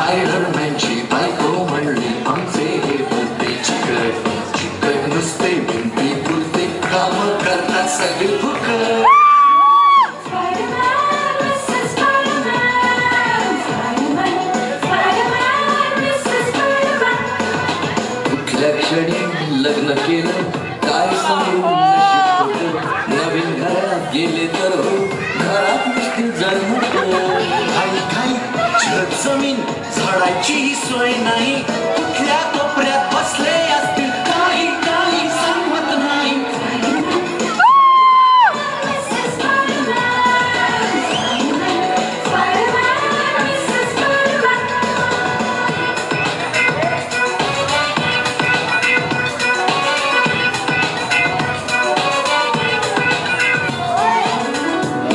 स्पायडरमॅनची बायको म्हणली आमचे हे बोलते चिकट चिकट नुसते भिंती फुलते काम करतात सगळी फुकट. कुठल्या क्षणी लग्न केलं काय सांगू नशीब खोटं. नवीन घरात गेले तर हो घरात नुसती जळमट. काही काही जमीन झाडाची सोय नाही कुठल्या कोपऱ्यात बसले असतील काही काही सांगत नाही.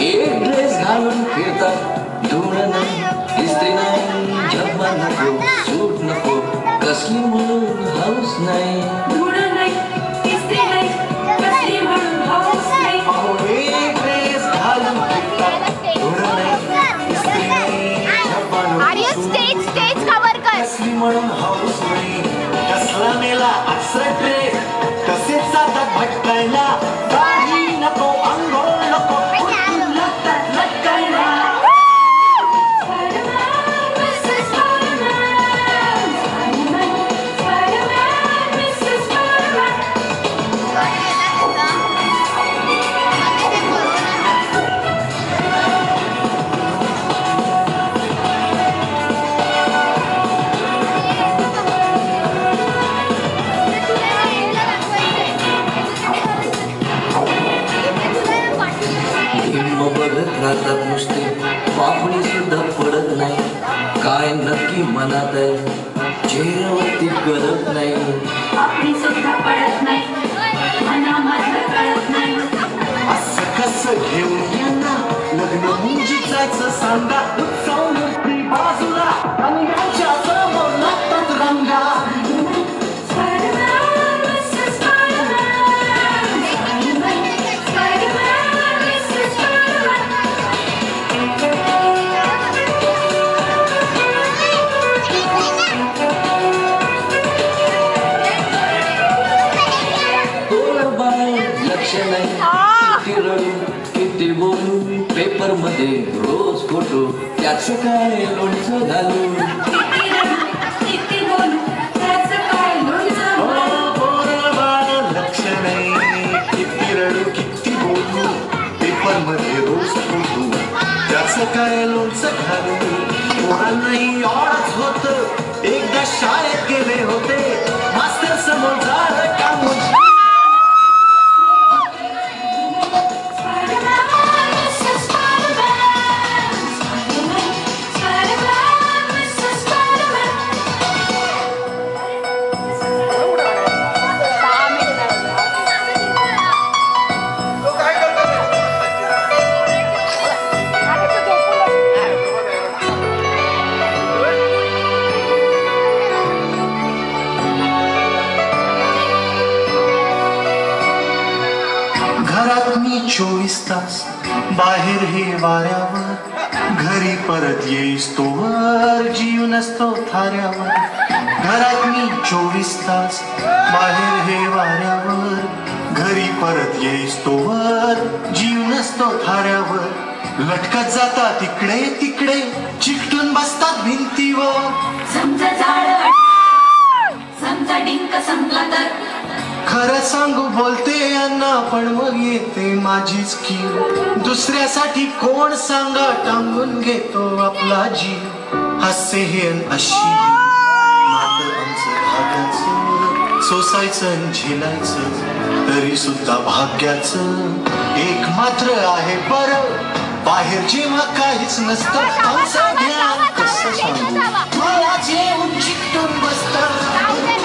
एक ड्रेस घालून फिरतात धुण नाही इस्त्री नाही झब्बा नको सूट नको कसली म्हणून हाऊस नाही. धुण नाही इस्त्री नाही कसली म्हणून हाऊस नाही. एक ड्रेस घालून फिरतात धुण नाही इस्त्री नाही झब्बा नको कसली म्हणून हाऊस नाही. कसला मेला अक्सर ड्रेस तसेच जातात भटकायला काही नको अंघोळ नको लागतात लटकायला. बघत राहतात नुसते पापणी सुद्धा पडत नाही. काय नक्की मनात आहे चेहऱ्यावरती कळत नाही. पापणी सुद्धा पडत नाही मनामधलं कळत नाही. असं कसं घेऊन यांना लग्न मुंजी जायचं सांगा. उत्सव मूर्ती बाजूला आणि यांच्या समोर लागतात रंगा. किती बोलू पेपर मध्ये रोज फोटो त्याच काय लोणचं घालू. किती बोलू त्याचं काय लक्ष नाही किती रडू किती बोलू पेपर मध्ये रोज फोटो त्याच काय लोणचं घालू. कोणालाही ऑडच होत एकदा शाळेत गेले होते मास्तर समोर झालं काम. घरात मी 24 तास बाहेर हे वाऱ्यावर घरी परत येईस तोवर जीव नसतो थाऱ्यावर. घरात मी 24 तास बाहेर हे वाऱ्यावर घरी परत येईस तोवर जीव नसतो थाऱ्यावर. लटकत जातात तिकडे तिकडे चिकटून बसतात भिंतीवर. समजा झाड समजा डिंक संपला तर खरं सांगू बोलते यांना पण मग येते माझीच कीव. दुसऱ्यासाठी कोण सांगा टांगून घेतो आपला जीव. हास्य हे अशी मात्र आमचं भाग्याचं सोसायचं झेलायचं तरी सुद्धा भाग्याचं एक मात्र आहे बरं बाहेर जेव्हा काहीच नसतं आमचं ध्यान कसं सांगू मला जेवून चिकटून बसतं.